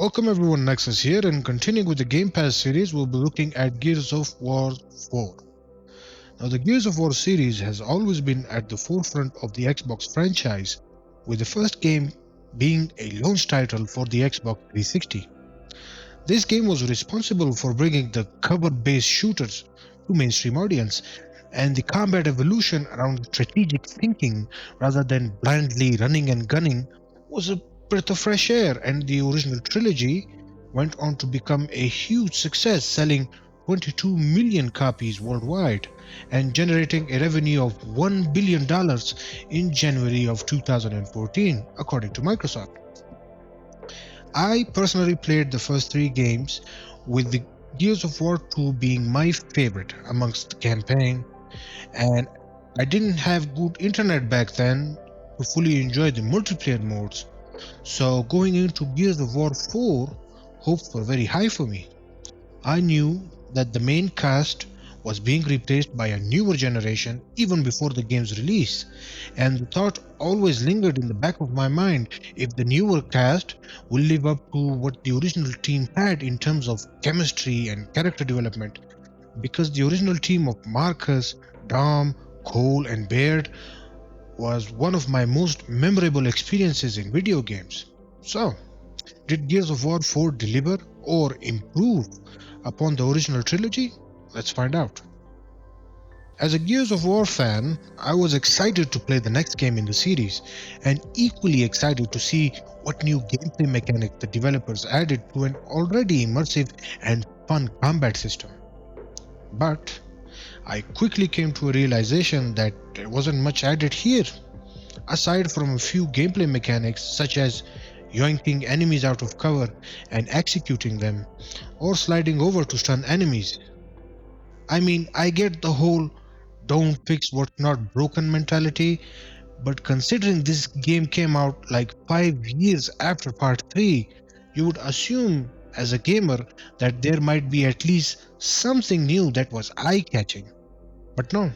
Welcome everyone, Nexus here, and continuing with the Gamepass series, we'll be looking at Gears of War 4. Now, the Gears of War series has always been at the forefront of the Xbox franchise, with the first game being a launch title for the Xbox 360. This game was responsible for bringing the cover-based shooters to mainstream audience, and the combat evolution around strategic thinking rather than blindly running and gunning was a breath of fresh air, and the original trilogy went on to become a huge success, selling 22 million copies worldwide and generating a revenue of $1 billion in January of 2014, according to Microsoft. I personally played the first three games, with the Gears of War 2 being my favorite amongst the campaign, and I didn't have good internet back then to fully enjoy the multiplayer modes, so going into Gears of War 4, hopes were very high for me. I knew that the main cast was being replaced by a newer generation even before the game's release, and the thought always lingered in the back of my mind if the newer cast will live up to what the original team had in terms of chemistry and character development, because the original team of Marcus, Dom, Cole, and Baird was one of my most memorable experiences in video games. So, did Gears of War 4 deliver or improve upon the original trilogy? Let's find out. As a Gears of War fan, I was excited to play the next game in the series, and equally excited to see what new gameplay mechanics the developers added to an already immersive and fun combat system. But I quickly came to a realization that there wasn't much added here, aside from a few gameplay mechanics such as yoinking enemies out of cover and executing them, or sliding over to stun enemies. I mean, I get the whole don't fix what's not broken mentality, but considering this game came out like 5 years after part 3, you would assume as a gamer that there might be at least something new that was eye catching. But no,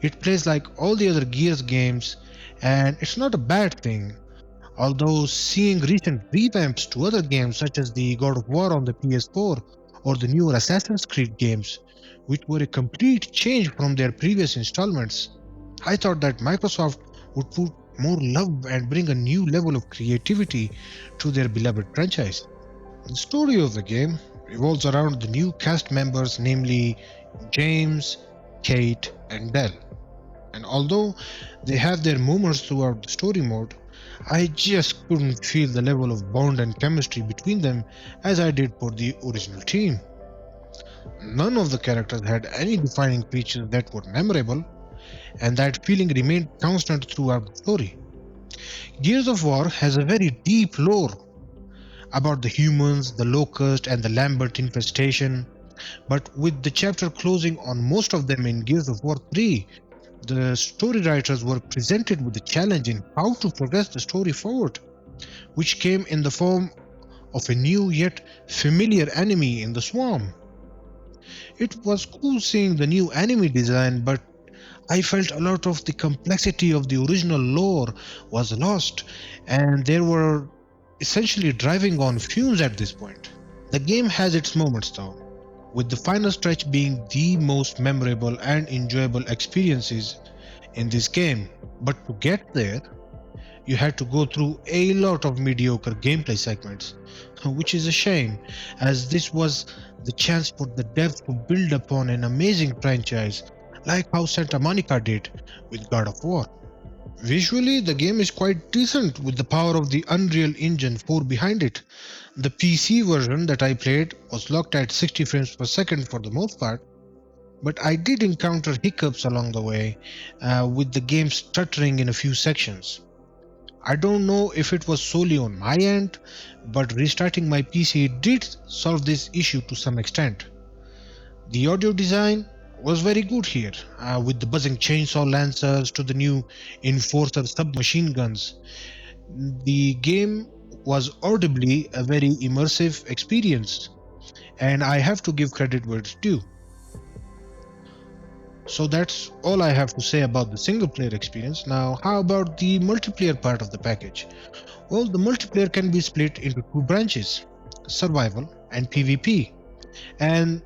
it plays like all the other Gears games, and it's not a bad thing. Although seeing recent revamps to other games such as the God of War on the PS4 or the newer Assassin's Creed games, which were a complete change from their previous installments, I thought that Microsoft would put more love and bring a new level of creativity to their beloved franchise. The story of the game revolves around the new cast members, namely James, Kate, and Dell. And although they have their moments throughout the story mode, I just couldn't feel the level of bond and chemistry between them as I did for the original team. None of the characters had any defining features that were memorable, and that feeling remained constant throughout the story. Gears of War has a very deep lore about the humans, the Locust, and the Lambert infestation, but with the chapter closing on most of them in Gears of War 3, the story writers were presented with the challenge in how to progress the story forward, which came in the form of a new yet familiar enemy in the Swarm. It was cool seeing the new enemy design, but I felt a lot of the complexity of the original lore was lost, and they were essentially driving on fumes at this point. The game has its moments though, with the final stretch being the most memorable and enjoyable experiences in this game. But to get there, you had to go through a lot of mediocre gameplay segments, which is a shame, as this was the chance for the devs to build upon an amazing franchise like how Santa Monica did with God of War. Visually, the game is quite decent with the power of the Unreal Engine 4 behind it. The PC version that I played was locked at 60 frames per second for the most part, but I did encounter hiccups along the way, with the game stuttering in a few sections. I don't know if it was solely on my end, but restarting my PC did solve this issue to some extent. The audio design was very good here, with the buzzing chainsaw lancers to the new Enforcer submachine guns. The game was audibly a very immersive experience, and I have to give credit where it's due. So that's all I have to say about the single player experience. Now, how about the multiplayer part of the package? Well, the multiplayer can be split into two branches. survival, and PvP. And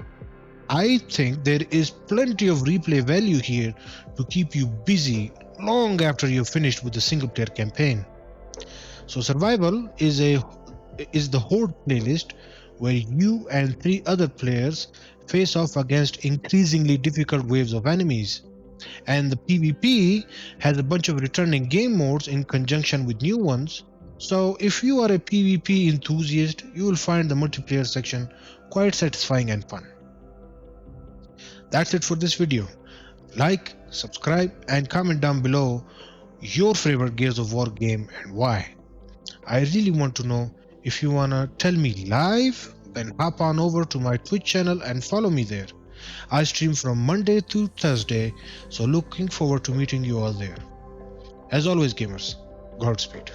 I think there is plenty of replay value here to keep you busy long after you've finished with the single player campaign. So survival is the horde playlist where you and three other players face off against increasingly difficult waves of enemies. And the PvP has a bunch of returning game modes in conjunction with new ones. So if you are a PvP enthusiast, you will find the multiplayer section quite satisfying and fun. That's it for this video. Like, subscribe, and comment down below your favorite Gears of War game and why. I really want to know. If you wanna tell me live, then hop on over to my Twitch channel and follow me there. I stream from Monday to Thursday, so looking forward to meeting you all there. As always, gamers, Godspeed.